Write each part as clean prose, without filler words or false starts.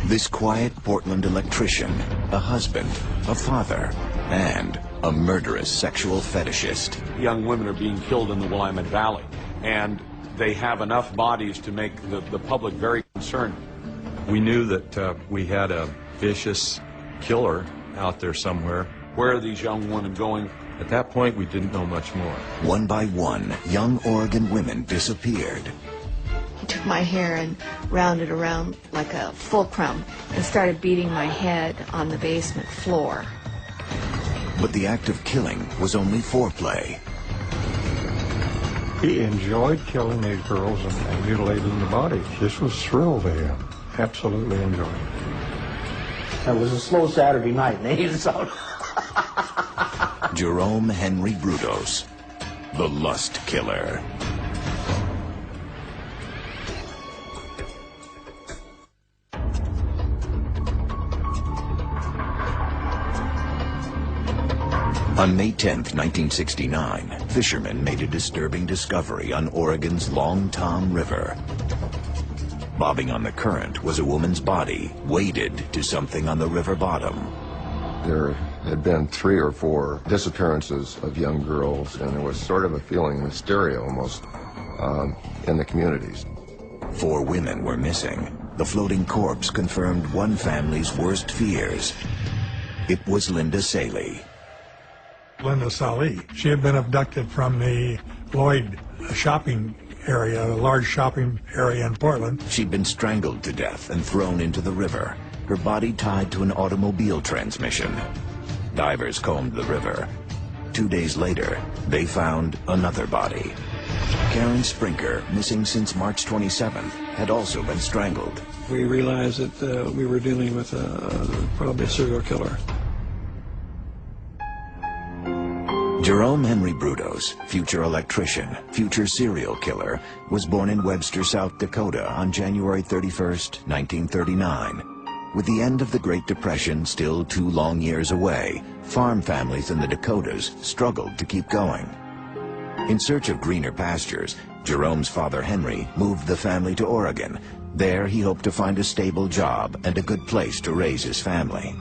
This quiet Portland electrician, a husband, a father, and a murderous sexual fetishist. Young women are being killed in the Willamette Valley, and they have enough bodies to make the public very concerned. We knew that we had a vicious killer out there somewhere. Where are these young women going? At that point, we didn't know much more. One by one, young Oregon women disappeared. He took my hair and rounded around like a fulcrum and started beating my head on the basement floor. But the act of killing was only foreplay. He enjoyed killing these girls and mutilating the bodies. This was thrill to him. Absolutely enjoyed it. It was a slow Saturday night, and they ate us out. Jerome Henry Brudos, the lust killer. On May 10th, 1969, fishermen made a disturbing discovery on Oregon's Long Tom River. Bobbing on the current was a woman's body, weighted to something on the river bottom. There had been 3 or 4 disappearances of young girls, and there was sort of a feeling of hysteria almost in the communities. 4 women were missing. The floating corpse confirmed one family's worst fears. It was Linda Saley. Linda Saley. She had been abducted from the Lloyd shopping area, a large shopping area in Portland. She'd been strangled to death and thrown into the river, her body tied to an automobile transmission. Divers combed the river. 2 days later, they found another body. Karen Sprinker, missing since March 27th, had also been strangled. We realized that we were dealing with probably a serial killer. Jerome Henry Brudos, future electrician, future serial killer, was born in Webster, South Dakota on January 31st, 1939. With the end of the Great Depression still 2 long years away, farm families in the Dakotas struggled to keep going. In search of greener pastures, Jerome's father Henry moved the family to Oregon. There he hoped to find a stable job and a good place to raise his family.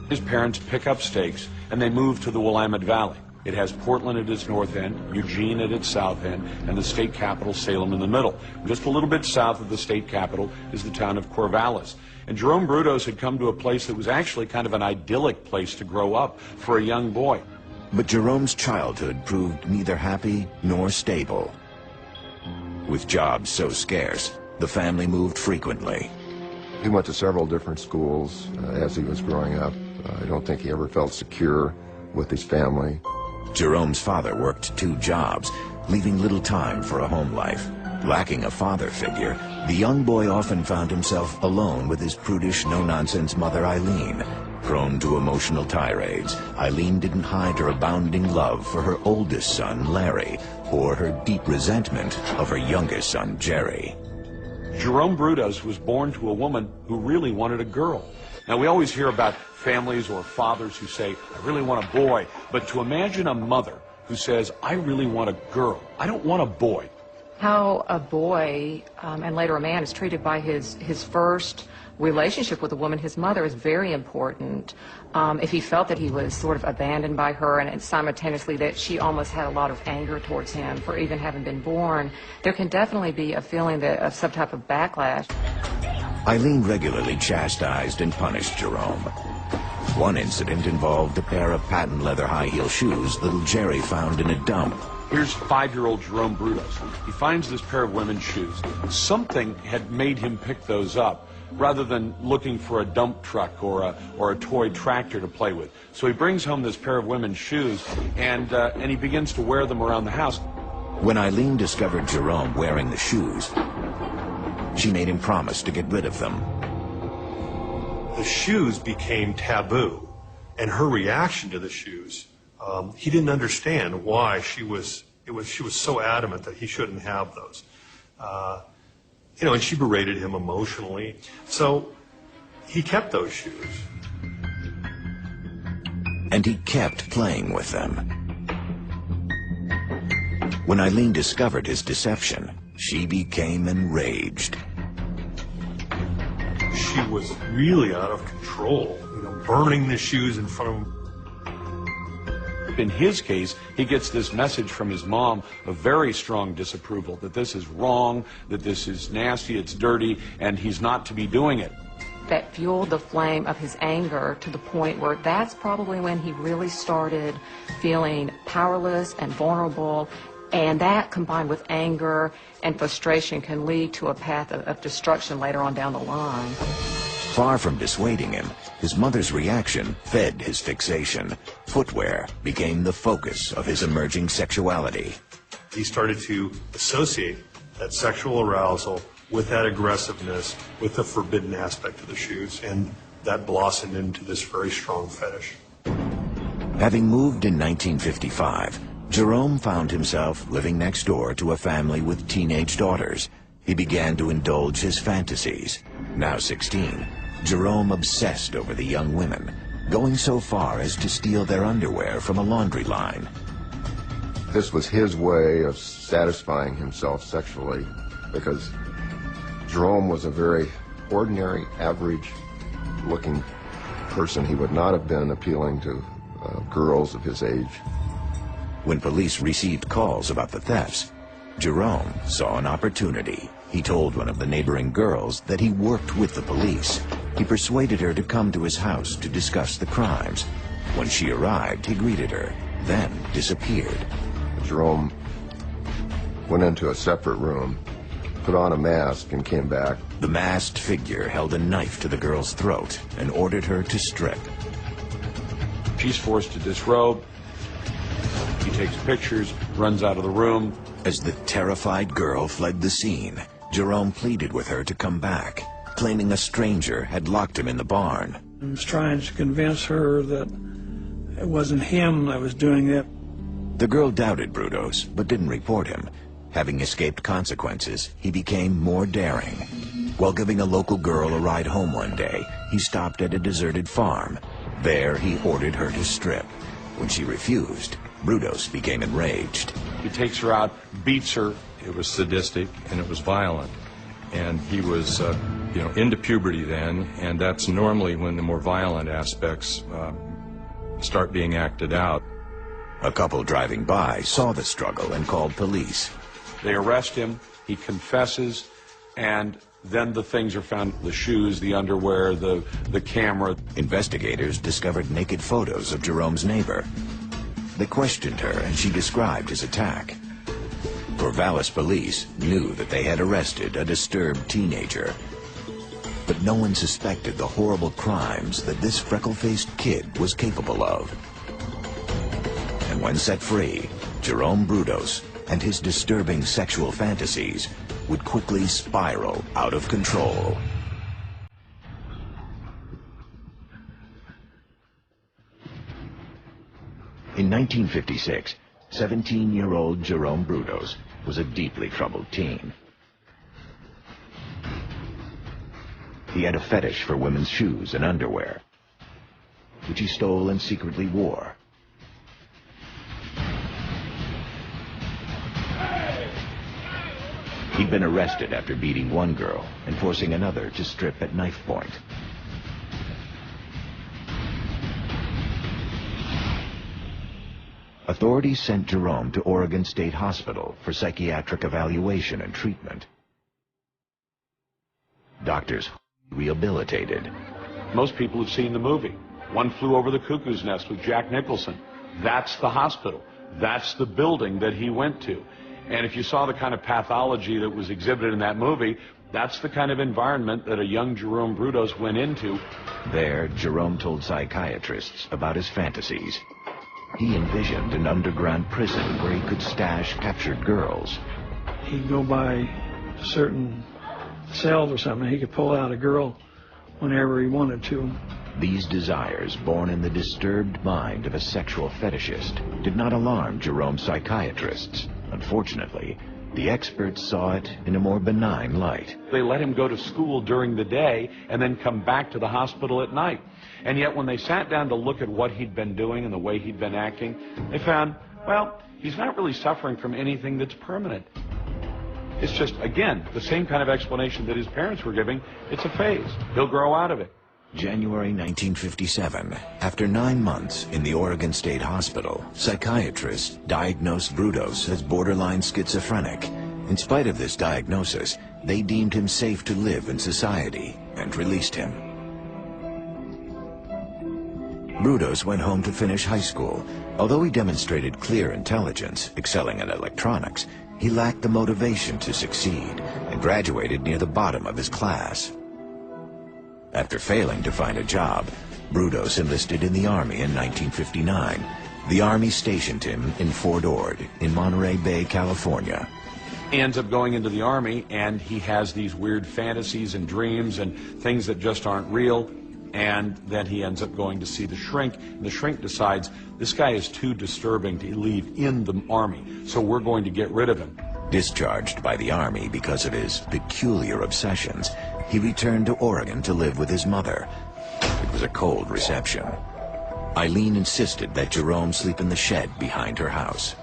His parents pick up stakes and they move to the Willamette Valley. It has Portland at its north end, Eugene at its south end, and the state capital, Salem, in the middle. Just a little bit south of the state capital is the town of Corvallis. And Jerome Brudos had come to a place that was actually kind of an idyllic place to grow up for a young boy. But Jerome's childhood proved neither happy nor stable. With jobs so scarce, the family moved frequently. He went to several different schools as he was growing up. I don't think he ever felt secure with his family. Jerome's father worked 2 jobs, leaving little time for a home life. Lacking a father figure, the young boy often found himself alone with his prudish, no-nonsense mother Eileen. Prone to emotional tirades, Eileen didn't hide her abounding love for her oldest son, Larry, or her deep resentment of her youngest son, Jerry. Jerome Brudos was born to a woman who really wanted a girl. Now, we always hear about families or fathers who say, I really want a boy. But to imagine a mother who says, I really want a girl, I don't want a boy. How a boy, and later a man, is treated by his first relationship with a woman, his mother, is very important. If he felt that he was sort of abandoned by her and simultaneously that she almost had a lot of anger towards him for even having been born, there can definitely be a feeling of some type of backlash. Eileen regularly chastised and punished Jerome. One incident involved a pair of patent leather high-heel shoes little Jerry found in a dump. Here's 5-year-old Jerome Brudos. He finds this pair of women's shoes. Something had made him pick those up, rather than looking for a dump truck or a toy tractor to play with. So he brings home this pair of women's shoes, and he begins to wear them around the house. When Eileen discovered Jerome wearing the shoes, she made him promise to get rid of them. The shoes became taboo, and her reaction to the shoes, he didn't understand why she was so adamant that he shouldn't have those. And she berated him emotionally. So he kept those shoes. And he kept playing with them. When Eileen discovered his deception, she became enraged. she was really out of control, burning the shoes in front of him. In his case, he gets this message from his mom of very strong disapproval, that this is wrong, that this is nasty, it's dirty, and he's not to be doing it. That fueled the flame of his anger to the point where that's probably when he really started feeling powerless and vulnerable, and that combined with anger and frustration can lead to a path of destruction later on down the line. Far from dissuading him, his mother's reaction fed his fixation. Footwear became the focus of his emerging sexuality. He started to associate that sexual arousal with that aggressiveness, with the forbidden aspect of the shoes, and that blossomed into this very strong fetish. Having moved in 1955, Jerome found himself living next door to a family with teenage daughters. He began to indulge his fantasies. Now 16, Jerome obsessed over the young women, going so far as to steal their underwear from a laundry line. This was his way of satisfying himself sexually, because Jerome was a very ordinary, average-looking person. He would not have been appealing to girls of his age. When police received calls about the thefts, Jerome saw an opportunity. He told one of the neighboring girls that he worked with the police. He persuaded her to come to his house to discuss the crimes. When she arrived, he greeted her, then disappeared. Jerome went into a separate room, put on a mask, and came back. The masked figure held a knife to the girl's throat and ordered her to strip. She's forced to disrobe. He takes pictures, runs out of the room. As the terrified girl fled the scene, Jerome pleaded with her to come back, claiming a stranger had locked him in the barn. I was trying to convince her that it wasn't him that was doing it. The girl doubted Brudos, but didn't report him. Having escaped consequences, he became more daring. While giving a local girl a ride home one day, he stopped at a deserted farm. There, he ordered her to strip. When she refused, Brudos became enraged. He takes her out, beats her. It was sadistic and it was violent. And he was, into puberty then, and that's normally when the more violent aspects start being acted out. A couple driving by saw the struggle and called police. They arrest him, he confesses, and then the things are found, the shoes, the underwear, the camera. Investigators discovered naked photos of Jerome's neighbor. They questioned her and she described his attack. Corvallis police knew that they had arrested a disturbed teenager. But no one suspected the horrible crimes that this freckle-faced kid was capable of. And when set free, Jerome Brudos and his disturbing sexual fantasies would quickly spiral out of control. In 1956, 17-year-old Jerome Brudos was a deeply troubled teen. He had a fetish for women's shoes and underwear, which he stole and secretly wore. He'd been arrested after beating one girl and forcing another to strip at knife point. Authorities sent Jerome to Oregon State Hospital for psychiatric evaluation and treatment. Doctors rehabilitated. Most people have seen the movie, One Flew Over the Cuckoo's Nest with Jack Nicholson. That's the hospital. That's the building that he went to. And if you saw the kind of pathology that was exhibited in that movie, that's the kind of environment that a young Jerome Brudos went into. There, Jerome told psychiatrists about his fantasies. He envisioned an underground prison where he could stash captured girls. He'd go by certain cells or something. He could pull out a girl whenever he wanted to. These desires, born in the disturbed mind of a sexual fetishist, did not alarm Jerome's psychiatrists. Unfortunately, the experts saw it in a more benign light. They let him go to school during the day and then come back to the hospital at night. And yet when they sat down to look at what he'd been doing and the way he'd been acting, they found, well, he's not really suffering from anything that's permanent. It's just, again, the same kind of explanation that his parents were giving. It's a phase. He'll grow out of it. January 1957, after 9 months in the Oregon State Hospital, psychiatrists diagnosed Brudos as borderline schizophrenic. In spite of this diagnosis, they deemed him safe to live in society and released him. Brudos went home to finish high school. Although he demonstrated clear intelligence, excelling in electronics, he lacked the motivation to succeed and graduated near the bottom of his class. After failing to find a job, Brudos enlisted in the Army in 1959. The Army stationed him in Fort Ord in Monterey Bay, California. He ends up going into the Army, and he has these weird fantasies and dreams and things that just aren't real. And then he ends up going to see the shrink, and the shrink decides this guy is too disturbing to leave in the Army, so we're going to get rid of him. Discharged by the Army because of his peculiar obsessions, he returned to Oregon to live with his mother. It was a cold reception. Eileen insisted that Jerome sleep in the shed behind her house.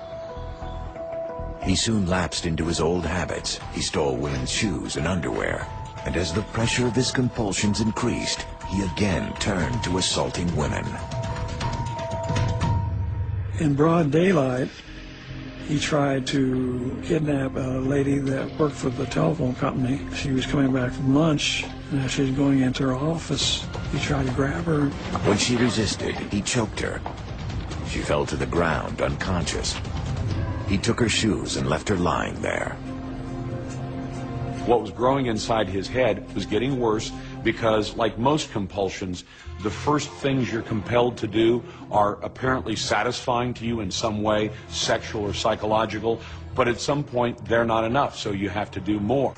He soon lapsed into his old habits. He stole women's shoes and underwear, and as the pressure of his compulsions increased, he again turned to assaulting women. In broad daylight, he tried to kidnap a lady that worked for the telephone company. She was coming back from lunch, and as she was going into her office, he tried to grab her. When she resisted, he choked her. She fell to the ground, unconscious. He took her shoes and left her lying there. What was growing inside his head was getting worse because, like most compulsions, the first things you're compelled to do are apparently satisfying to you in some way, sexual or psychological, but at some point they're not enough, so you have to do more.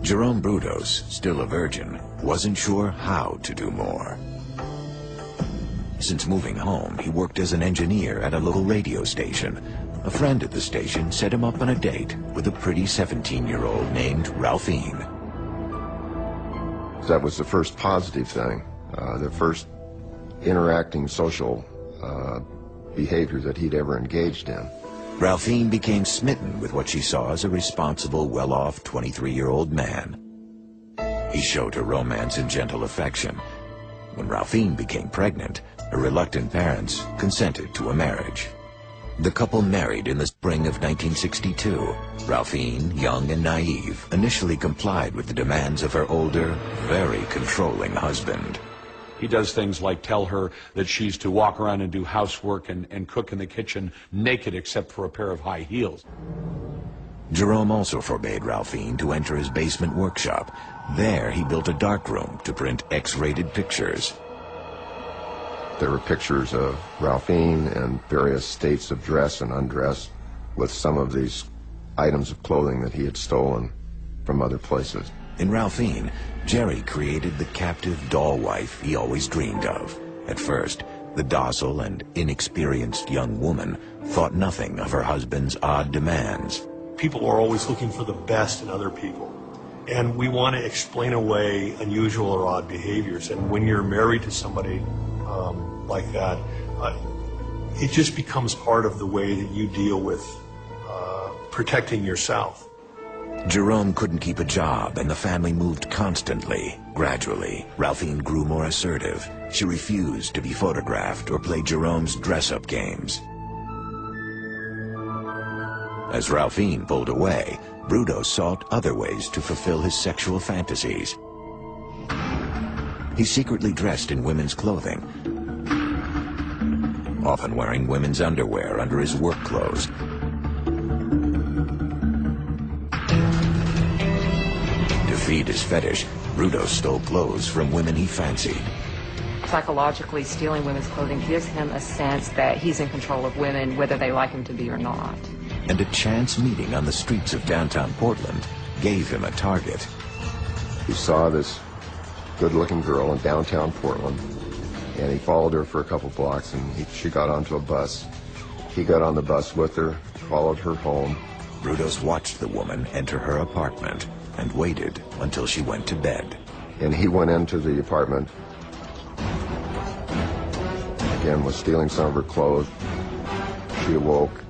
Jerome Brudos, still a virgin, wasn't sure how to do more. Since moving home, he worked as an engineer at a local radio station. A friend at the station set him up on a date with a pretty 17-year-old named Ralphine. That was the first positive thing, the first interacting social behavior that he'd ever engaged in. Ralphine became smitten with what she saw as a responsible, well-off 23-year-old man. He showed her romance and gentle affection. When Ralphine became pregnant, her reluctant parents consented to a marriage. The couple married in the spring of 1962. Ralphine, young and naive, initially complied with the demands of her older, very controlling husband. He does things like tell her that she's to walk around and do housework and cook in the kitchen naked except for a pair of high heels. Jerome also forbade Ralphine to enter his basement workshop. There he built a darkroom to print X-rated pictures. There were pictures of Ralphine in various states of dress and undress with some of these items of clothing that he had stolen from other places. In Ralphine, Jerry created the captive doll wife he always dreamed of. At first, the docile and inexperienced young woman thought nothing of her husband's odd demands. People are always looking for the best in other people, and we want to explain away unusual or odd behaviors. And when you're married to somebody like that, it just becomes part of the way that you deal with protecting yourself. Jerome couldn't keep a job, and the family moved constantly. Gradually, Ralphine grew more assertive. She refused to be photographed or play Jerome's dress-up games. As Ralphine pulled away, Brudos sought other ways to fulfill his sexual fantasies. He secretly dressed in women's clothing, often wearing women's underwear under his work clothes. To feed his fetish, Brudos stole clothes from women he fancied. Psychologically, stealing women's clothing gives him a sense that he's in control of women, whether they like him to be or not. And a chance meeting on the streets of downtown Portland gave him a target. He saw this good-looking girl in downtown Portland, and he followed her for a couple blocks, and she got onto a bus. He got on the bus with her, followed her home. Brudos watched the woman enter her apartment and waited until she went to bed. And he went into the apartment, again, was stealing some of her clothes. She awoke,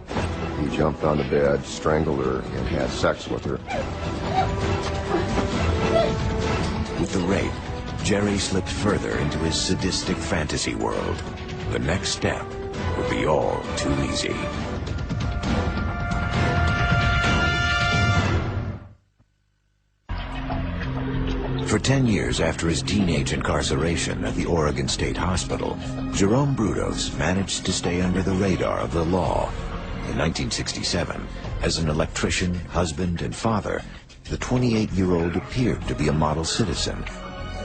He jumped on the bed, strangled her, and had sex with her. With the rape, Jerry slipped further into his sadistic fantasy world. The next step would be all too easy. For 10 years after his teenage incarceration at the Oregon State Hospital, Jerome Brudos managed to stay under the radar of the law. In 1967, as an electrician, husband, and father, the 28-year-old appeared to be a model citizen,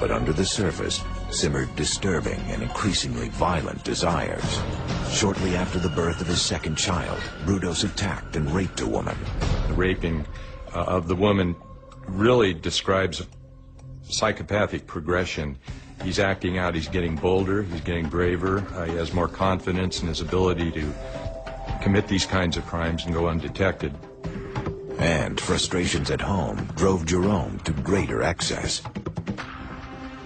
but under the surface simmered disturbing and increasingly violent desires. Shortly after the birth of his second child, Brudos attacked and raped a woman. The raping of the woman really describes psychopathic progression. He's acting out, he's getting bolder, he's getting braver, he has more confidence in his ability to commit these kinds of crimes and go undetected. And frustrations at home drove Jerome to greater excess.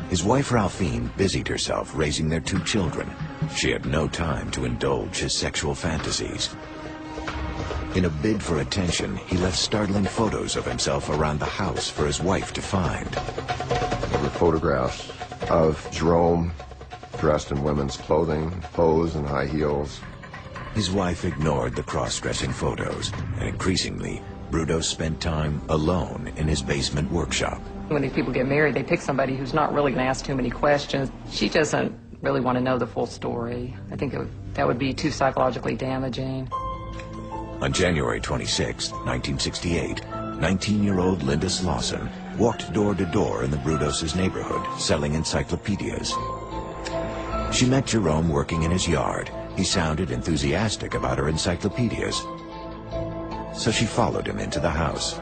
His wife Ralphine busied herself raising their 2 children. She had no time to indulge his sexual fantasies. In a bid for attention, he left startling photos of himself around the house for his wife to find. There were photographs of Jerome dressed in women's clothing, hose and high heels. His wife ignored the cross-dressing photos, and increasingly, Brudos spent time alone in his basement workshop. When these people get married, they pick somebody who's not really going to ask too many questions. She doesn't really want to know the full story. I think that would be too psychologically damaging. On January 26, 1968, 19-year-old Linda Slauson walked door to door in the Brudos' neighborhood, selling encyclopedias. She met Jerome working in his yard. He sounded enthusiastic about her encyclopedias. So she followed him into the house.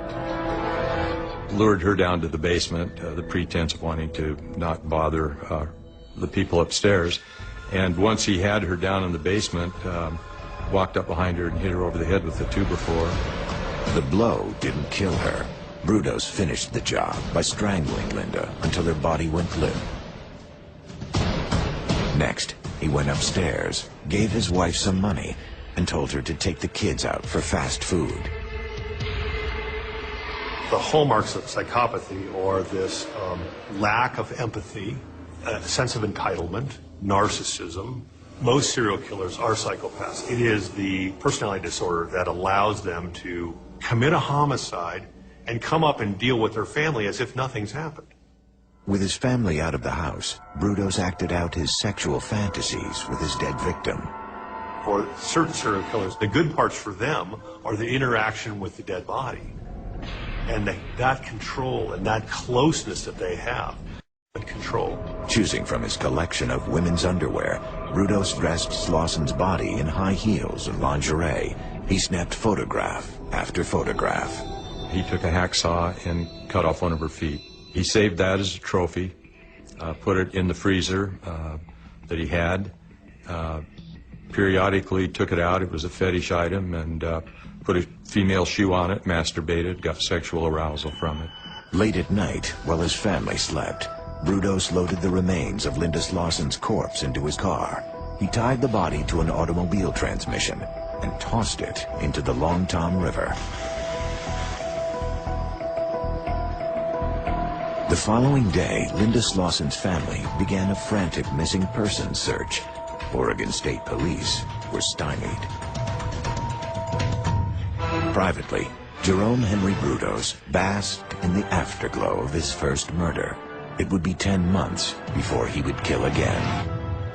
Lured her down to the basement, the pretense of wanting to not bother the people upstairs. And once he had her down in the basement, walked up behind her and hit her over the head with the 2x4. The blow didn't kill her. Brudos finished the job by strangling Linda until her body went limp. Next, he went upstairs, gave his wife some money, and told her to take the kids out for fast food. The hallmarks of psychopathy are this lack of empathy, a sense of entitlement, narcissism. Most serial killers are psychopaths. It is the personality disorder that allows them to commit a homicide and come up and deal with their family as if nothing's happened. With his family out of the house, Brudos acted out his sexual fantasies with his dead victim. For certain serial killers, the good parts for them are the interaction with the dead body. And that control and that closeness that they have, and control. Choosing from his collection of women's underwear, Brudos dressed Slauson's body in high heels and lingerie. He snapped photograph after photograph. He took a hacksaw and cut off one of her feet. He saved that as a trophy, put it in the freezer that he had, periodically took it out. It was a fetish item, and put a female shoe on it, masturbated, got sexual arousal from it. Late at night, while his family slept, Brudos loaded the remains of Linda Slauson's corpse into his car. He tied the body to an automobile transmission and tossed it into the Long Tom River. The following day, Linda Slauson's family began a frantic missing persons search. Oregon State Police were stymied. Privately, Jerome Henry Brudos basked in the afterglow of his first murder. It would be 10 months before he would kill again.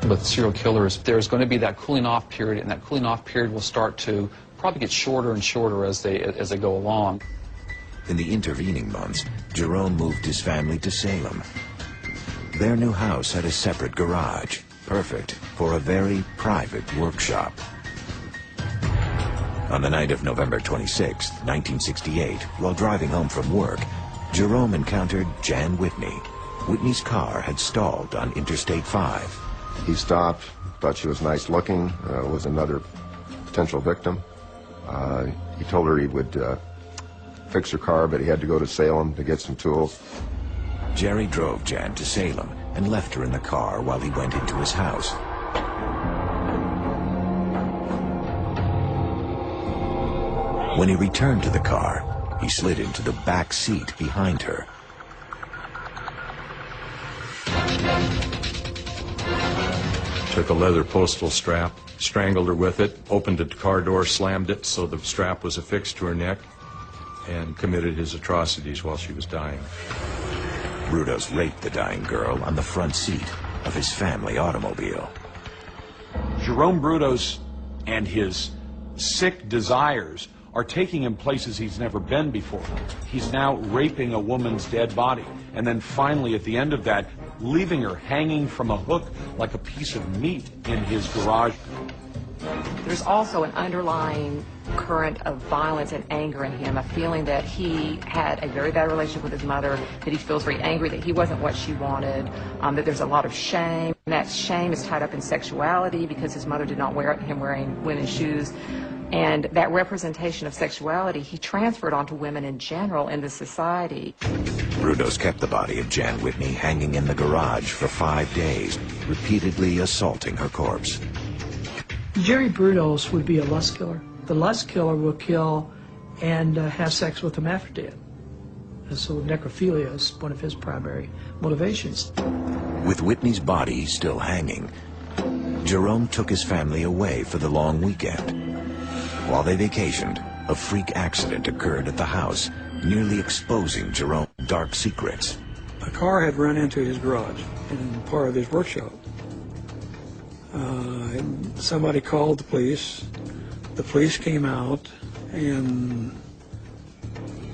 With serial killers, there's going to be that cooling off period, and that cooling off period will start to probably get shorter and shorter as they go along. In the intervening months, Jerome moved his family to Salem. Their new house had a separate garage, perfect for a very private workshop. On the night of November 26, 1968, while driving home from work, Jerome encountered Jan Whitney. Whitney's car had stalled on Interstate 5. He stopped, thought she was nice looking, was another potential victim. He told her he would fix her car, but he had to go to Salem to get some tools. Jerry drove Jan to Salem and left her in the car while he went into his house. When he returned to the car, he slid into the back seat behind her. Took a leather postal strap, strangled her with it, opened the car door, slammed it so the strap was affixed to her neck, and committed his atrocities while she was dying. Brudos raped the dying girl on the front seat of his family automobile. Jerome Brudos and his sick desires are taking him places he's never been before. He's now raping a woman's dead body, and then finally at the end of that, leaving her hanging from a hook like a piece of meat in his garage. There's also an underlying current of violence and anger in him, a feeling that he had a very bad relationship with his mother, that he feels very angry that he wasn't what she wanted, that there's a lot of shame. And that shame is tied up in sexuality because his mother did not want him wearing women's shoes. And that representation of sexuality he transferred onto women in general in the society. Brudos kept the body of Jan Whitney hanging in the garage for 5 days, repeatedly assaulting her corpse. Jerry Brudos would be a lust killer. The lust killer will kill and have sex with them after death. And so necrophilia is one of his primary motivations. With Whitney's body still hanging, Jerome took his family away for the long weekend. While they vacationed, a freak accident occurred at the house, nearly exposing Jerome's dark secrets. A car had run into his garage in part of his workshop. Somebody called the police. The police came out and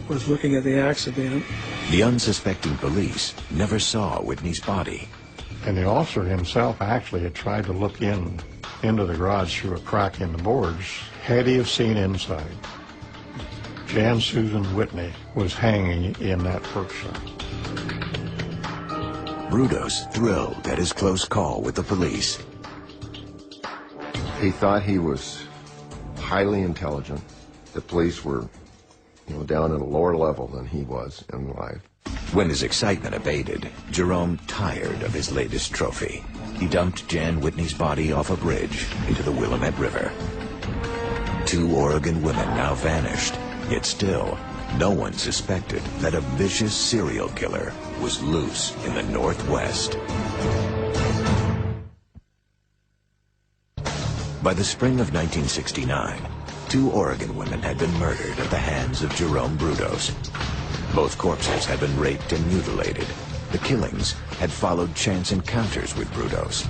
was looking at the accident. The unsuspecting police never saw Whitney's body. And the officer himself actually had tried to look into the garage through a crack in the boards. Had he have seen inside, Jan Susan Whitney was hanging in that workshop. Brudos thrilled at his close call with the police. He thought he was highly intelligent. The police were, down at a lower level than he was in life. When his excitement abated, Jerome tired of his latest trophy. He dumped Jan Whitney's body off a bridge into the Willamette River. 2 Oregon women now vanished, yet still, no one suspected that a vicious serial killer was loose in the Northwest. By the spring of 1969, 2 Oregon women had been murdered at the hands of Jerome Brudos. Both corpses had been raped and mutilated. The killings had followed chance encounters with Brudos.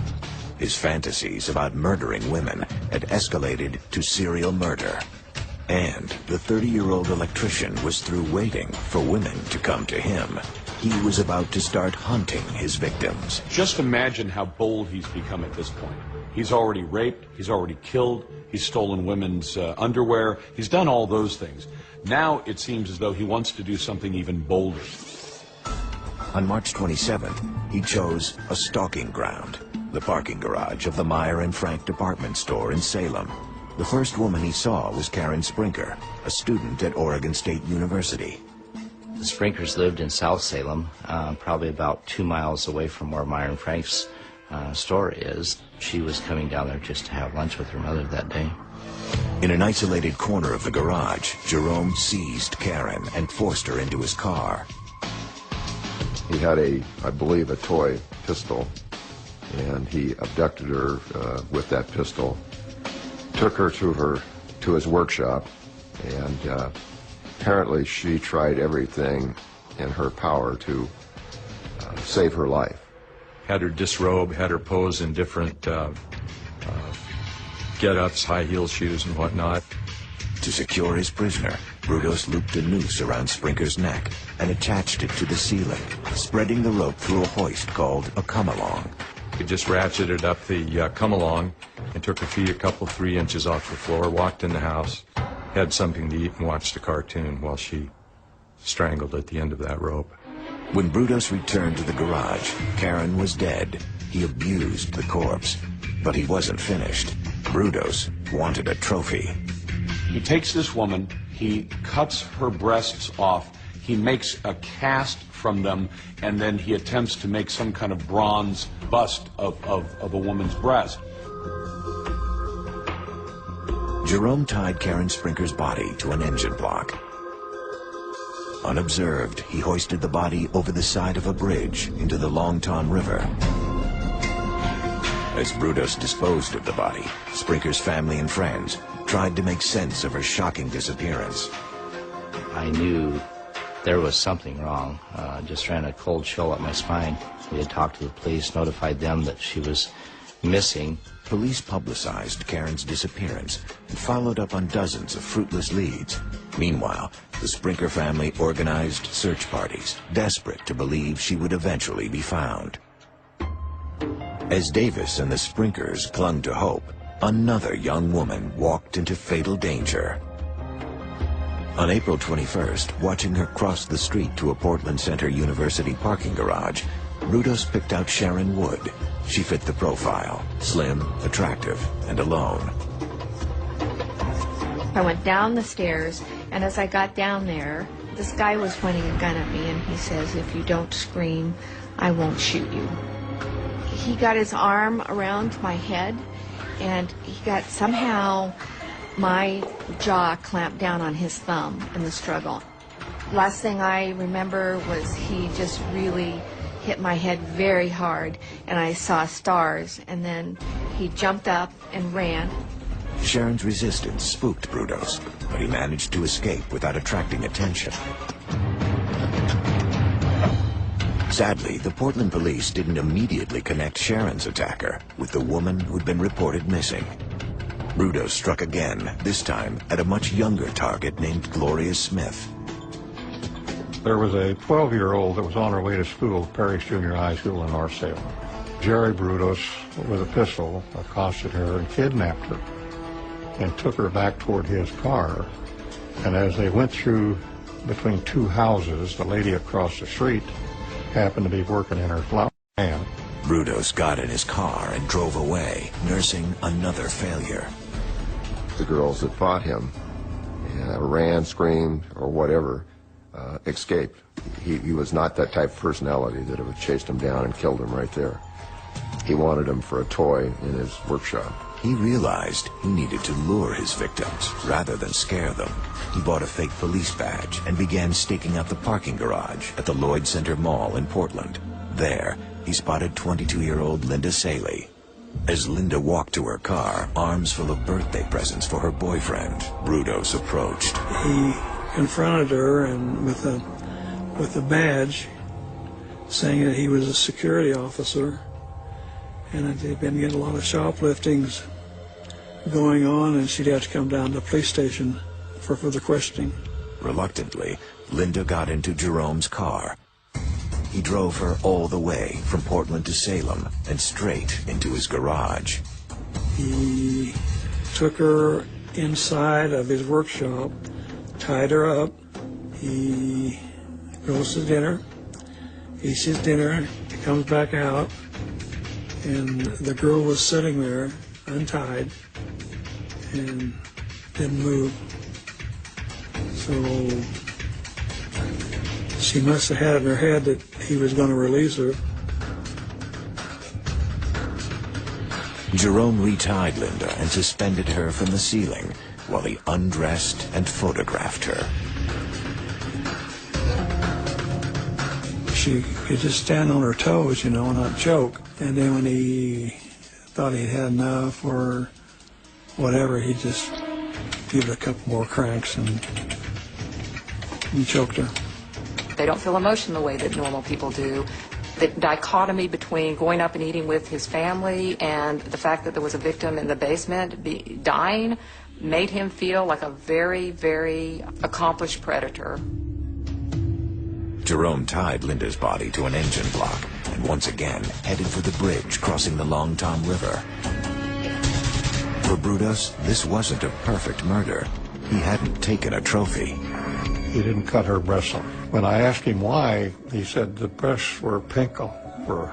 His fantasies about murdering women had escalated to serial murder. And the 30-year-old electrician was through waiting for women to come to him. He was about to start hunting his victims. Just imagine how bold he's become at this point. He's already raped, he's already killed, he's stolen women's underwear, he's done all those things. Now it seems as though he wants to do something even bolder. On March 27th, he chose a stalking ground, the parking garage of the Meyer and Frank department store in Salem. The first woman he saw was Karen Sprinker, a student at Oregon State University. The Sprinkers lived in South Salem, probably about 2 miles away from where Meyer and Frank's store is. She was coming down there just to have lunch with her mother that day. In an isolated corner of the garage, Jerome seized Karen and forced her into his car. He had I believe, a toy pistol, and he abducted her with that pistol, took her to his workshop, and apparently she tried everything in her power to save her life. Had her disrobe, had her pose in different get-ups, high heel shoes and whatnot. To secure his prisoner, Brudos looped a noose around Sprinker's neck and attached it to the ceiling, spreading the rope through a hoist called a come-along. He just ratcheted up the come-along and took her feet a couple, 3 inches off the floor, walked in the house, had something to eat, and watched a cartoon while she strangled at the end of that rope. When Brudos returned to the garage, Karen was dead. He abused the corpse, but he wasn't finished. Brudos wanted a trophy. He takes this woman, he cuts her breasts off, he makes a cast from them, and then he attempts to make some kind of bronze bust of a woman's breast. Jerome tied Karen Sprinker's body to an engine block. Unobserved, he hoisted the body over the side of a bridge into the Longton River. As Brudos disposed of the body, Sprinker's family and friends tried to make sense of her shocking disappearance. I knew there was something wrong. Just ran a cold chill up my spine. We had talked to the police, notified them that she was missing. Police publicized Karen's disappearance and followed up on dozens of fruitless leads. Meanwhile, the Sprinker family organized search parties, desperate to believe she would eventually be found. As Davis and the Sprinkers clung to hope, another young woman walked into fatal danger. On April 21st, watching her cross the street to a Portland Center University parking garage, Brudos picked out Sharon Wood. She fit the profile, slim, attractive, and alone. I went down the stairs, and as I got down there, this guy was pointing a gun at me, and he says, "If you don't scream, I won't shoot you." He got his arm around my head, and he got somehow my jaw clamped down on his thumb in the struggle. Last thing I remember was he just really hit my head very hard, and I saw stars, and then he jumped up and ran. Sharon's resistance spooked Brudos, but he managed to escape without attracting attention. Sadly, the Portland police didn't immediately connect Sharon's attacker with the woman who'd been reported missing. Brudos struck again, this time at a much younger target named Gloria Smith. There was a 12-year-old that was on her way to school, Parrish Junior High School in North Salem. Jerry Brudos, with a pistol, accosted her and kidnapped her and took her back toward his car. And as they went through between two houses, the lady across the street happened to be working in her flower van. Brudos got in his car and drove away, nursing another failure. The girls that fought him ran, screamed, or whatever, escaped. He was not that type of personality that would have chased him down and killed him right there. He wanted him for a toy in his workshop. He realized he needed to lure his victims rather than scare them. He bought a fake police badge and began staking out the parking garage at the Lloyd Center Mall in Portland. There, he spotted 22-year-old Linda Saley. As Linda walked to her car, arms full of birthday presents for her boyfriend, Brudos approached. He confronted her and with a badge, saying that he was a security officer and that they'd been getting a lot of shopliftings going on, and she'd have to come down to the police station for further questioning. Reluctantly, Linda got into Jerome's car. He drove her all the way from Portland to Salem and straight into his garage. He took her inside of his workshop, tied her up. He goes to dinner, eats his dinner, he comes back out, and the girl was sitting there untied and didn't move. So she must have had in her head that he was going to release her. Jerome retied Linda and suspended her from the ceiling while he undressed and photographed her. She could just stand on her toes, and not choke. And then when he thought he'd had enough or whatever, he just gave it a couple more cranks and choked her. They don't feel emotion the way that normal people do. The dichotomy between going up and eating with his family and the fact that there was a victim in the basement dying made him feel like a very, very accomplished predator. Jerome tied Linda's body to an engine block and once again headed for the bridge crossing the Longton River. For Brudos, this wasn't a perfect murder. He hadn't taken a trophy. He didn't cut her breasts off. When I asked him why, he said the breasts were pink. There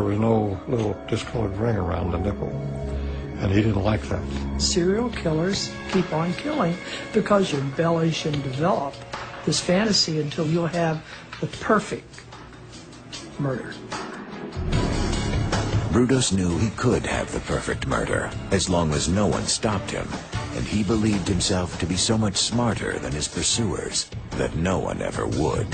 was no little discolored ring around the nipple, and he didn't like that. Serial killers keep on killing because you embellish and develop this fantasy until you'll have the perfect murder. Brudos knew he could have the perfect murder, as long as no one stopped him, and he believed himself to be so much smarter than his pursuers that no one ever would.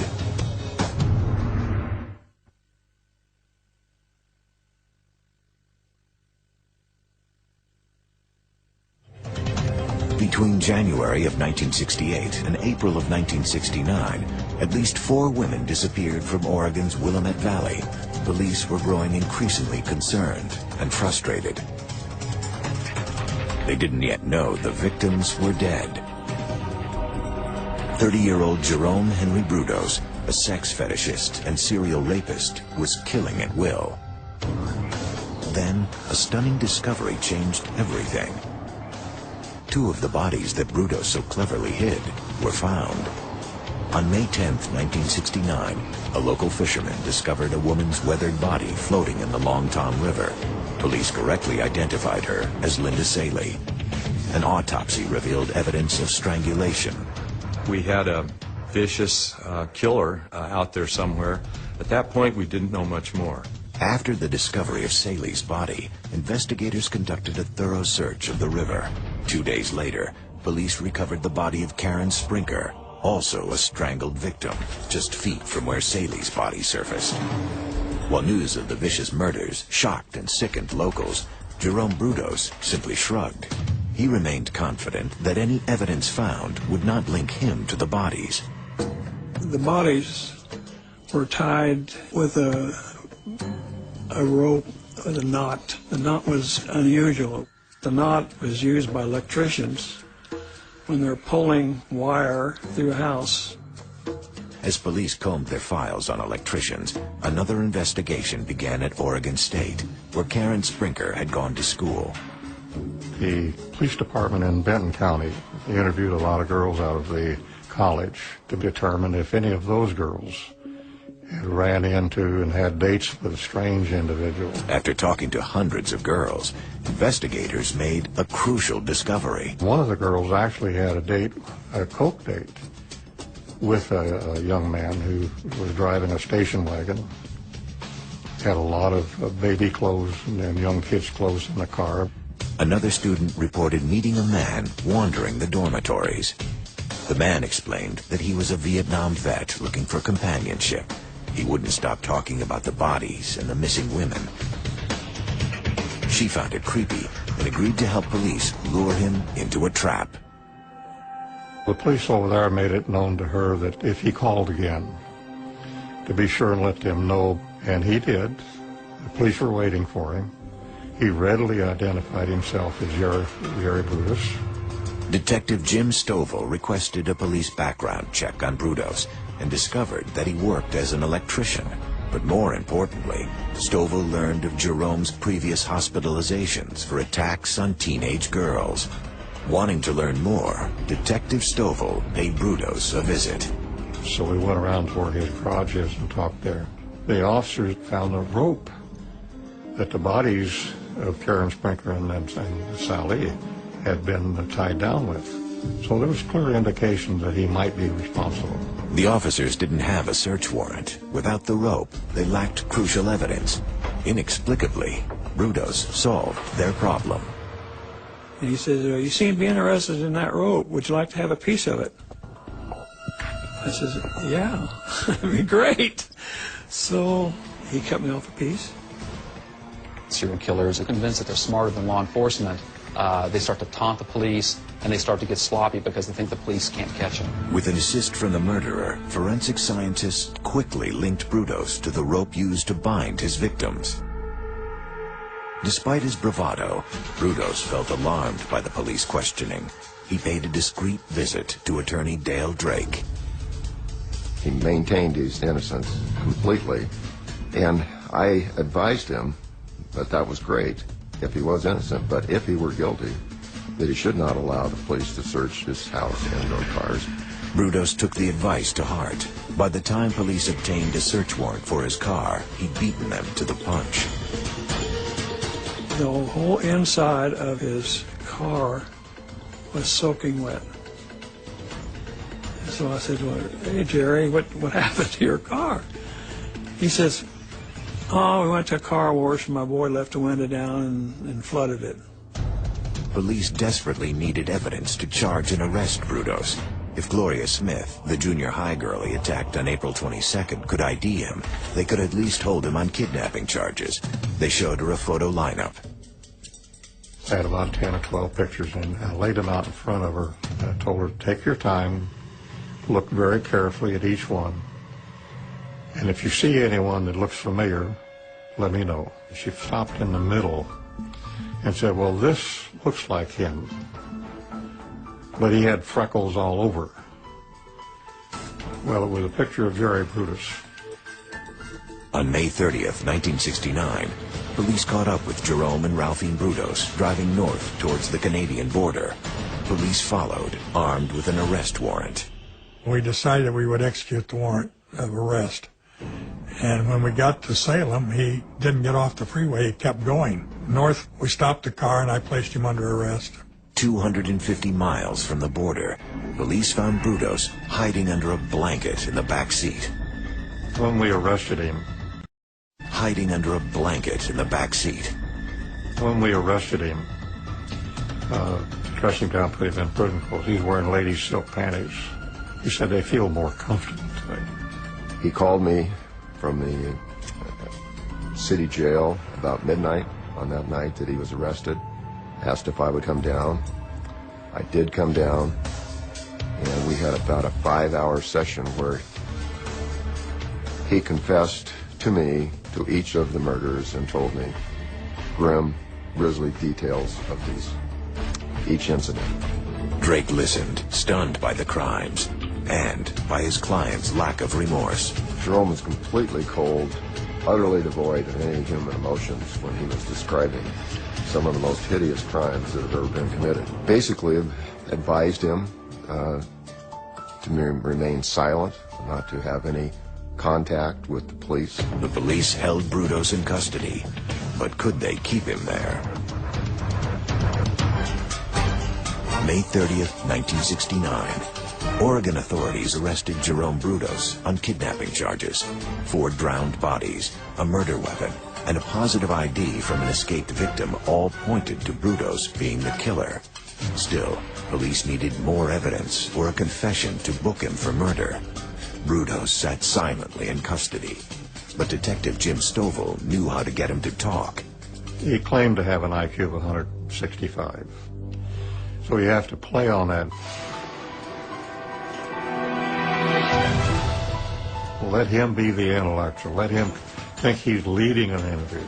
Between January of 1968 and April of 1969, at least 4 women disappeared from Oregon's Willamette Valley. Police were growing increasingly concerned and frustrated. They didn't yet know the victims were dead. 30-year-old Jerome Henry Brudos, a sex fetishist and serial rapist, was killing at will. Then, a stunning discovery changed everything. 2 of the bodies that Brudos so cleverly hid were found. On May 10, 1969, a local fisherman discovered a woman's weathered body floating in the Long Tom River. Police correctly identified her as Linda Saley. An autopsy revealed evidence of strangulation. We had a vicious killer out there somewhere. At that point, we didn't know much more. After the discovery of Saley's body, investigators conducted a thorough search of the river. 2 days later, police recovered the body of Karen Sprinker, also a strangled victim, just feet from where Saley's body surfaced. While news of the vicious murders shocked and sickened locals, Jerome Brudos simply shrugged. He remained confident that any evidence found would not link him to the bodies. The bodies were tied with a rope with a knot. The knot was unusual. The knot was used by electricians when they're pulling wire through a house. As police combed their files on electricians, another investigation began at Oregon State, where Karen Sprinker had gone to school. The police department in Benton County interviewed a lot of girls out of the college to determine if any of those girls had ran into and had dates with a strange individual. After talking to hundreds of girls, investigators made a crucial discovery. One of the girls actually had a date, a coke date, with a young man who was driving a station wagon. Had a lot of baby clothes and young kids' clothes in the car. Another student reported meeting a man wandering the dormitories. The man explained that he was a Vietnam vet looking for companionship. He wouldn't stop talking about the bodies and the missing women. She found it creepy and agreed to help police lure him into a trap. The police over there made it known to her that if he called again, to be sure and let them know, and he did. The police were waiting for him. He readily identified himself as Jerry Brudos. Detective Jim Stovall requested a police background check on Brudos and discovered that he worked as an electrician. But more importantly, Stovall learned of Jerome's previous hospitalizations for attacks on teenage girls. Wanting to learn more, Detective Stovall paid Brudos a visit. So we went around to where his garage is and talked there. The officers found a rope that the bodies of Karen Sprinker and Sally had been tied down with. So there was clear indication that he might be responsible. The officers didn't have a search warrant. Without the rope, they lacked crucial evidence. Inexplicably, Brudos solved their problem. And he says, you seem to be interested in that rope. Would you like to have a piece of it? I says, yeah, that'd be great. So he cut me off a piece. Serial killers are convinced that they're smarter than law enforcement. They start to taunt the police, and they start to get sloppy because they think the police can't catch them. With an assist from the murderer, forensic scientists quickly linked Brudos to the rope used to bind his victims. Despite his bravado, Brudos felt alarmed by the police questioning. He paid a discreet visit to attorney Dale Drake. He maintained his innocence completely, and I advised him that that was great if he was innocent, but if he were guilty, that he should not allow the police to search his house and or cars. Brudos took the advice to heart. By the time police obtained a search warrant for his car, he'd beaten them to the punch. The whole inside of his car was soaking wet. So I said, well, hey, Jerry, what happened to your car? He says, Oh, we went to a car wash and my boy left the window down and flooded it. Police desperately needed evidence to charge and arrest Brudos. If Gloria Smith, the junior high girl he attacked on April 22nd, could ID him, they could at least hold him on kidnapping charges. They showed her a photo lineup. I had about 10 or 12 pictures, and I laid them out in front of her. I told her, take your time, look very carefully at each one, and if you see anyone that looks familiar, let me know. She stopped in the middle and said, well, this looks like him, but he had freckles all over. Well, it was a picture of Jerry Brudos. On May 30th, 1969, police caught up with Jerome and Ralphine Brudos driving north towards the Canadian border. Police followed, armed with an arrest warrant. We decided we would execute the warrant of arrest. And when we got to Salem, he didn't get off the freeway, he kept going. North, we stopped the car and I placed him under arrest. 250 miles from the border, police found Brudos hiding under a blanket in the back seat. When we arrested him, hiding under a blanket in the back seat. When we arrested him, dressed him down, put him in prison clothes. He's wearing ladies' silk panties. He said they feel more comfortable today. He called me from the city jail about midnight on that night that he was arrested, asked if I would come down. I did come down, and we had about a 5-hour session where he confessed to me to each of the murders and told me grim, grisly details of each incident. Drake listened, stunned by the crimes and by his client's lack of remorse. Jerome was completely cold, utterly devoid of any human emotions when he was describing some of the most hideous crimes that have ever been committed. Basically advised him to remain silent, not to have any contact with the police. The police held Brudos in custody, but could they keep him there? May 30th, 1969. Oregon authorities arrested Jerome Brudos on kidnapping charges. 4 drowned bodies, a murder weapon, and a positive ID from an escaped victim all pointed to Brudos being the killer. Still, police needed more evidence or a confession to book him for murder. Brudos sat silently in custody, but Detective Jim Stovall knew how to get him to talk. He claimed to have an IQ of 165. So you have to play on that. Let him be the intellectual. Let him think he's leading an interview.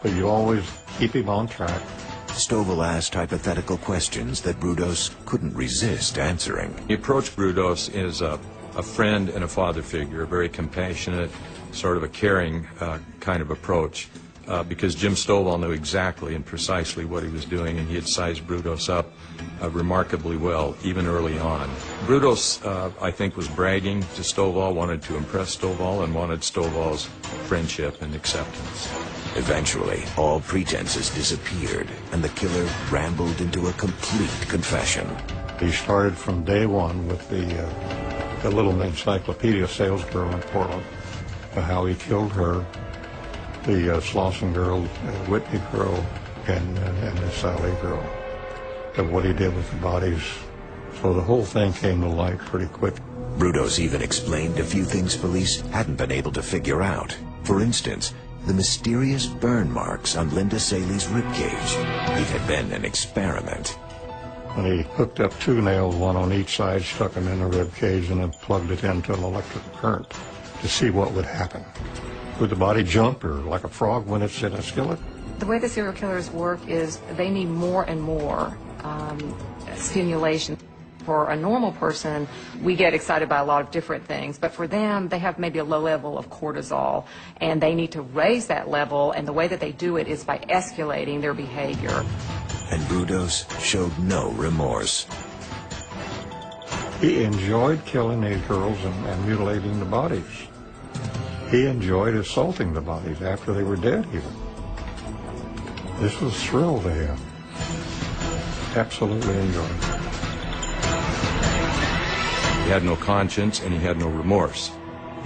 But you always keep him on track. Stovall asked hypothetical questions that Brudos couldn't resist answering. He approached Brudos as a friend and a father figure, a very compassionate, sort of a caring kind of approach, because Jim Stovall knew exactly and precisely what he was doing, and he had sized Brudos up remarkably well, even early on. Brudos, I think, was bragging to Stovall, wanted to impress Stovall, and wanted Stovall's friendship and acceptance. Eventually, all pretenses disappeared, and the killer rambled into a complete confession. He started from day one with the little encyclopedia salesgirl in Portland, how he killed her, the Slauson girl, Whitney girl, and the Sally girl, and what he did with the bodies. So the whole thing came to light pretty quick. Brudos even explained a few things police hadn't been able to figure out. For instance, the mysterious burn marks on Linda Saley's ribcage. It had been an experiment. When he hooked up 2 nails, one on each side, stuck them in the ribcage, and then plugged it into an electric current to see what would happen. Would the body jump, or like a frog when it's in a skillet? The way the serial killers work is they need more and more stimulation. For a normal person, we get excited by a lot of different things, but for them, they have maybe a low level of cortisol, and they need to raise that level, and the way that they do it is by escalating their behavior. And Brudos showed no remorse. He enjoyed killing these girls and mutilating the bodies. He enjoyed assaulting the bodies after they were dead, even. This was a thrill to him. Absolutely enjoyed it. He had no conscience and he had no remorse.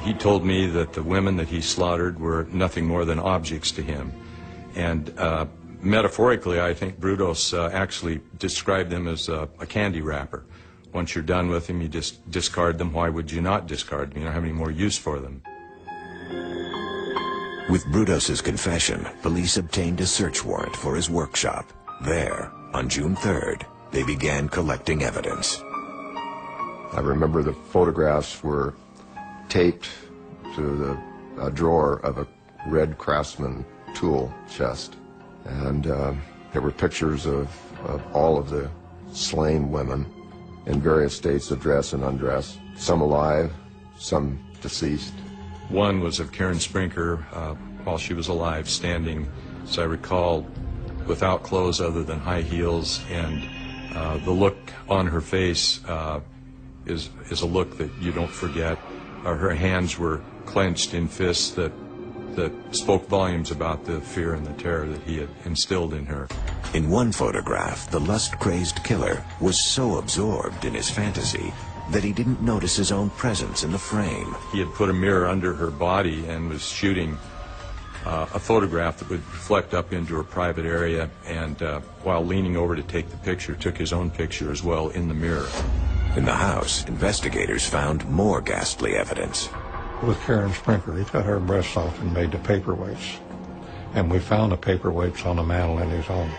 He told me that the women that he slaughtered were nothing more than objects to him. And metaphorically, I think Brudos actually described them as a candy wrapper. Once you're done with them, you just discard them. Why would you not discard them? You don't have any more use for them. With Brudos's confession, police obtained a search warrant for his workshop. There, on June 3rd, they began collecting evidence. I remember the photographs were taped to the drawer of a red Craftsman tool chest. And there were pictures of all of the slain women in various states of dress and undress, some alive, some deceased. One was of Karen Sprinker while she was alive, standing, as I recall, without clothes other than high heels, and the look on her face is a look that you don't forget. Her hands were clenched in fists that spoke volumes about the fear and the terror that he had instilled in her. In one photograph, the lust-crazed killer was so absorbed in his fantasy that he didn't notice his own presence in the frame. He had put a mirror under her body and was shooting a photograph that would reflect up into her private area, and while leaning over to take the picture, took his own picture as well in the mirror. In the house, investigators found more ghastly evidence. With Karen Sprinker, he cut her breasts off and made the paperweights. And we found the paperweights on the mantel in his home.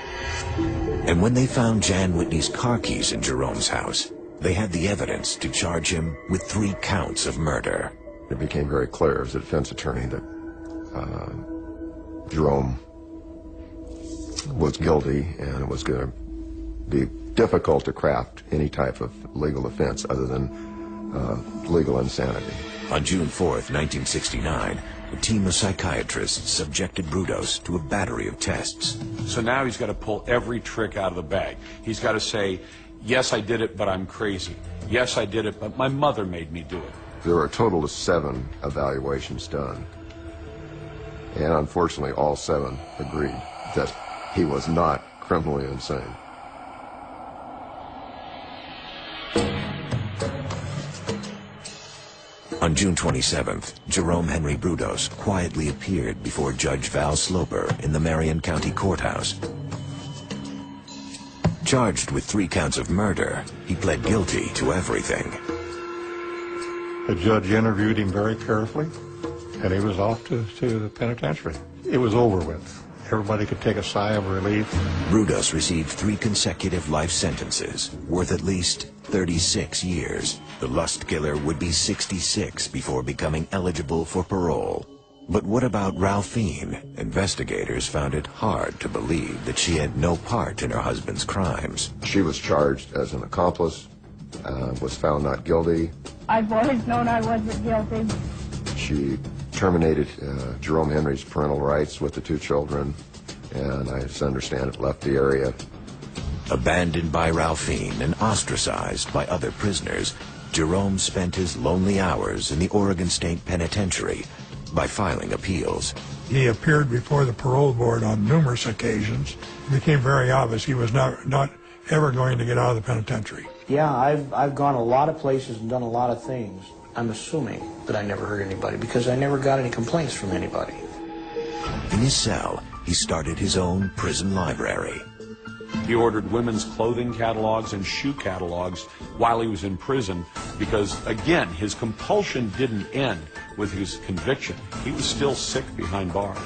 And when they found Jan Whitney's car keys in Jerome's house, they had the evidence to charge him with 3 counts of murder. It became very clear as a defense attorney that Jerome was guilty, and it was going to be difficult to craft any type of legal offense other than legal insanity. On June 4th, 1969, a team of psychiatrists subjected Brudos to a battery of tests. So now he's got to pull every trick out of the bag. He's got to say, yes, I did it, but I'm crazy. Yes, I did it, but my mother made me do it. There were a total of 7 evaluations done. And unfortunately, all 7 agreed that he was not criminally insane. On June 27th, Jerome Henry Brudos quietly appeared before Judge Val Sloper in the Marion County Courthouse. Charged with 3 counts of murder, he pled guilty to everything. The judge interviewed him very carefully, and he was off to the penitentiary. It was over with. Everybody could take a sigh of relief. Brudos received 3 consecutive life sentences, worth at least 36 years. The lust killer would be 66 before becoming eligible for parole. But what about Ralphine? Investigators found it hard to believe that she had no part in her husband's crimes. She was charged as an accomplice, was found not guilty. I've always known I wasn't guilty. She terminated Jerome Henry's parental rights with the 2 children, and I just understand it left the area. Abandoned by Ralphine and ostracized by other prisoners, Jerome spent his lonely hours in the Oregon State Penitentiary by filing appeals. He appeared before the parole board on numerous occasions. It became very obvious he was not ever going to get out of the penitentiary. Yeah, I've gone a lot of places and done a lot of things. I'm assuming that I never hurt anybody because I never got any complaints from anybody. In his cell, he started his own prison library. He ordered women's clothing catalogs and shoe catalogs while he was in prison because, again, his compulsion didn't end with his conviction. He was still sick behind bars.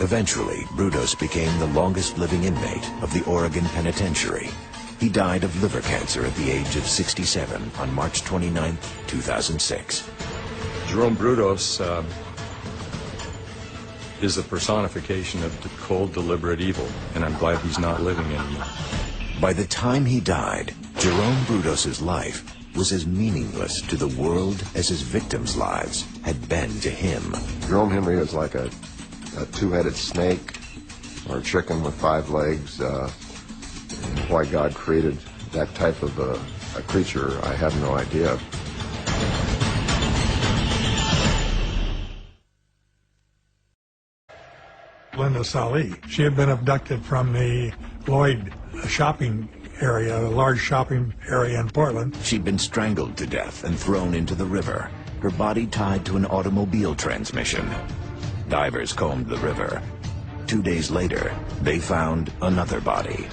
Eventually, Brudos became the longest living inmate of the Oregon Penitentiary. He died of liver cancer at the age of 67 on March 29, 2006. Jerome Brudos is the personification of the cold, deliberate evil, and I'm glad he's not living anymore. By the time he died, Jerome Brudos's life was as meaningless to the world as his victims' lives had been to him. Jerome Henry is like a 2-headed snake or a chicken with 5 legs. Why God created that type of a creature, I have no idea. Linda Salih, she had been abducted from the Lloyd shopping area, a large shopping area in Portland. She'd been strangled to death and thrown into the river. her body tied to an automobile transmission. Divers combed the river. 2 days later, they found another body.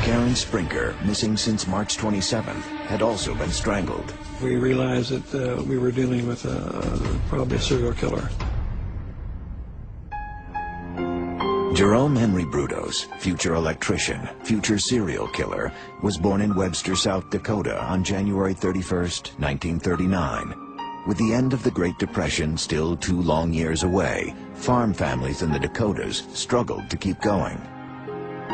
Karen Sprinker, missing since March 27th, had also been strangled. We realized that we were dealing with probably a serial killer. Jerome Henry Brudos, future electrician, future serial killer, was born in Webster, South Dakota on January 31st, 1939. With the end of the Great Depression still 2 long years away, farm families in the Dakotas struggled to keep going.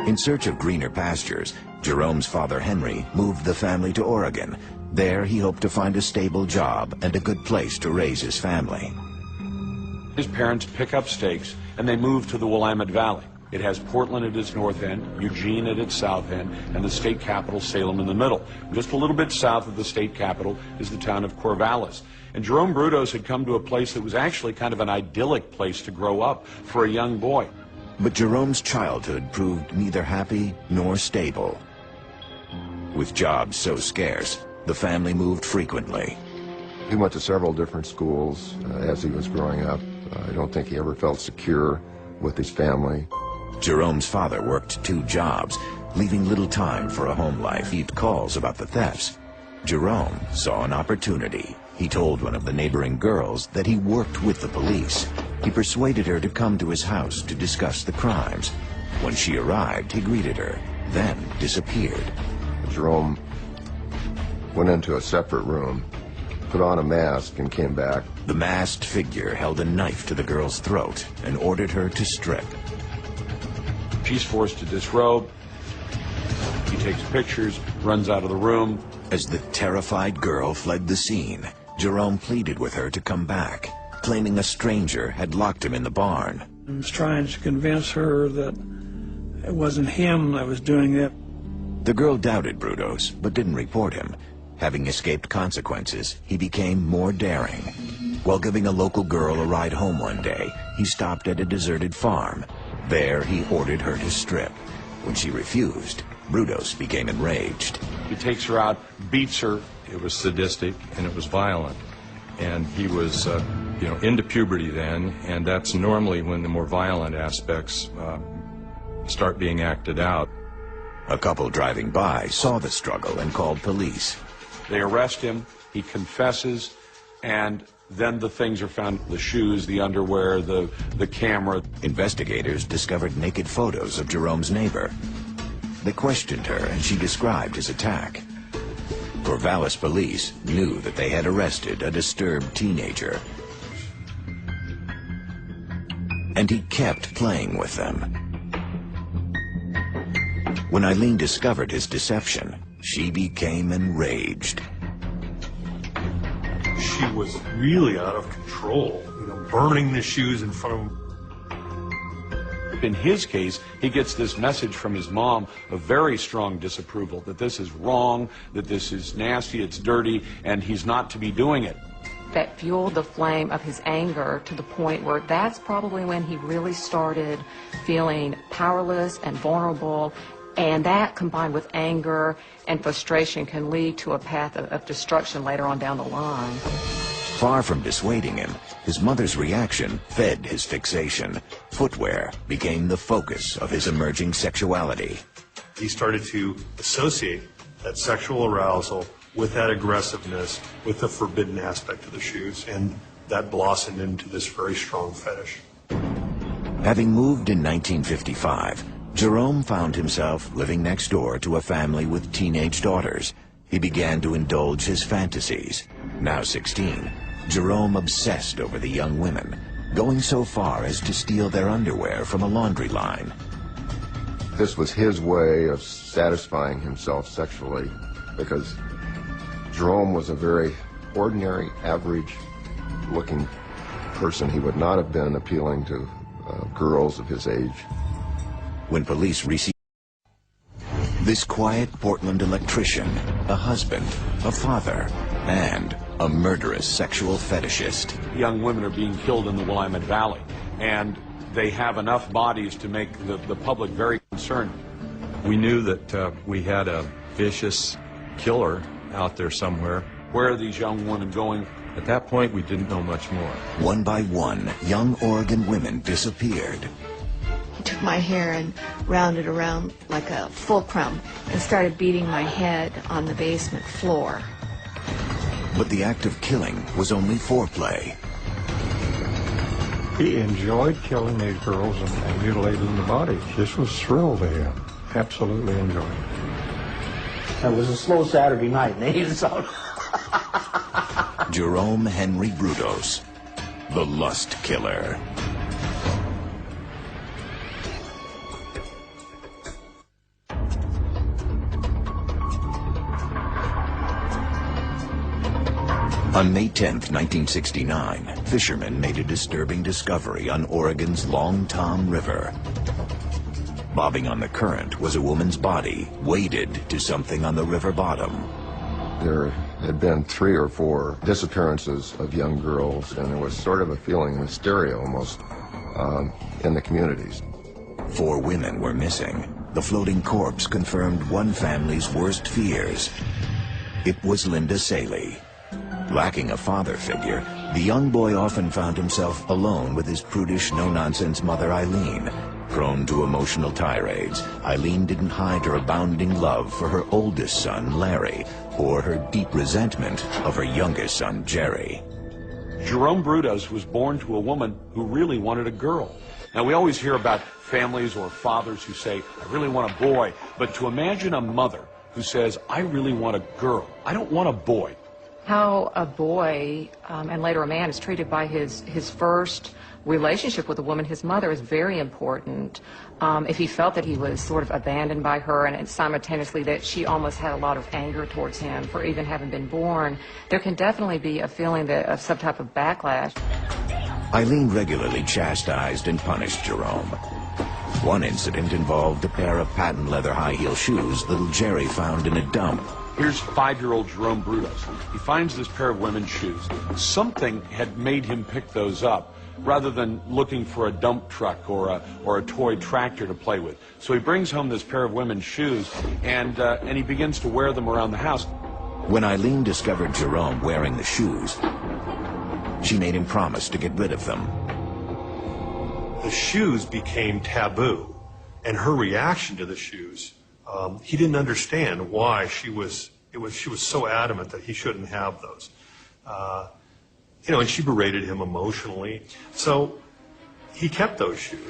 In search of greener pastures, Jerome's father Henry moved the family to Oregon. There he hoped to find a stable job and a good place to raise his family. His parents pick up stakes and they move to the Willamette Valley. It has Portland at its north end, Eugene at its south end, and the state capital, Salem, in the middle. Just a little bit south of the state capital is the town of Corvallis. And Jerome Brudos had come to a place that was actually kind of an idyllic place to grow up for a young boy. But Jerome's childhood proved neither happy nor stable. With jobs so scarce, the family moved frequently. He went to several different schools as he was growing up. I don't think he ever felt secure with his family. Jerome's father worked 2 jobs, leaving little time for a home life. He'd calls about the thefts. Jerome saw an opportunity. He told one of the neighboring girls that he worked with the police. He persuaded her to come to his house to discuss the crimes. When she arrived, he greeted her, then disappeared. Jerome went into a separate room, put on a mask, and came back. The masked figure held a knife to the girl's throat and ordered her to strip. She's forced to disrobe. He takes pictures, runs out of the room. As the terrified girl fled the scene, Jerome pleaded with her to come back, claiming a stranger had locked him in the barn. I was trying to convince her that it wasn't him that was doing it. The girl doubted Brudos, but didn't report him. Having escaped consequences, he became more daring. While giving a local girl a ride home one day, he stopped at a deserted farm. There, he ordered her to strip. When she refused, Brudos became enraged. He takes her out, beats her. It was sadistic and it was violent. And he was, into puberty then, and that's normally when the more violent aspects start being acted out. A couple driving by saw the struggle and called police. They arrest him, he confesses, and then the things are found: the shoes, the underwear, the camera. Investigators discovered naked photos of Jerome's neighbor. They questioned her and she described his attack. Corvallis police knew that they had arrested a disturbed teenager. And he kept playing with them. When Eileen discovered his deception, she became enraged. She was really out of control, burning the shoes in front of him. In his case, he gets this message from his mom of very strong disapproval, that this is wrong, that this is nasty, it's dirty, and he's not to be doing it. That fueled the flame of his anger to the point where that's probably when he really started feeling powerless and vulnerable. And that, combined with anger and frustration, can lead to a path of destruction later on down the line. Far from dissuading him, his mother's reaction fed his fixation. Footwear became the focus of his emerging sexuality. He started to associate that sexual arousal with that aggressiveness, with the forbidden aspect of the shoes, and that blossomed into this very strong fetish. Having moved in 1955, Jerome found himself living next door to a family with teenage daughters. He began to indulge his fantasies. Now 16, Jerome obsessed over the young women, going so far as to steal their underwear from a laundry line. This was his way of satisfying himself sexually, because Jerome was a very ordinary, average-looking person. He would not have been appealing to girls of his age. When police received this quiet Portland electrician, a husband, a father, and a murderous sexual fetishist. Young women are being killed in the Willamette Valley, and they have enough bodies to make the public very concerned. We knew that we had a vicious killer out there somewhere. Where are these young women going? At that point, we didn't know much more. One by one, young Oregon women disappeared. He took my hair and rounded around like a fulcrum and started beating my head on the basement floor. But the act of killing was only foreplay. He enjoyed killing these girls and mutilating the bodies. This was thrill to him. Absolutely enjoyed it. It was a slow Saturday night, and he was out. Jerome Henry Brudos, the lust killer. On May 10th, 1969, fishermen made a disturbing discovery on Oregon's Long Tom River. Bobbing on the current was a woman's body, weighted to something on the river bottom. There had been 3 or 4 disappearances of young girls, and there was sort of a feeling of hysteria almost in the communities. 4 women were missing. The floating corpse confirmed one family's worst fears. It was Linda Saley. Lacking a father figure, the young boy often found himself alone with his prudish, no-nonsense mother Eileen. Prone to emotional tirades, Eileen didn't hide her abounding love for her oldest son, Larry, or her deep resentment of her youngest son, Jerry. Jerome Brudos was born to a woman who really wanted a girl. Now, we always hear about families or fathers who say, I really want a boy, but to imagine a mother who says, I really want a girl, I don't want a boy. How a boy and later a man is treated by his first relationship with a woman, his mother, is very important. If he felt that he was sort of abandoned by her and simultaneously that she almost had a lot of anger towards him for even having been born, there can definitely be a feeling of some type of backlash. Eileen regularly chastised and punished Jerome. One incident involved a pair of patent leather high-heel shoes little Jerry found in a dump. Here's 5-year-old Jerome Brudos. He finds this pair of women's shoes. Something had made him pick those up rather than looking for a dump truck or a toy tractor to play with. So he brings home this pair of women's shoes and he begins to wear them around the house. When Eileen discovered Jerome wearing the shoes, she made him promise to get rid of them. The shoes became taboo, and her reaction to the shoes, he didn't understand why she was so adamant that he shouldn't have those. And she berated him emotionally. So he kept those shoes.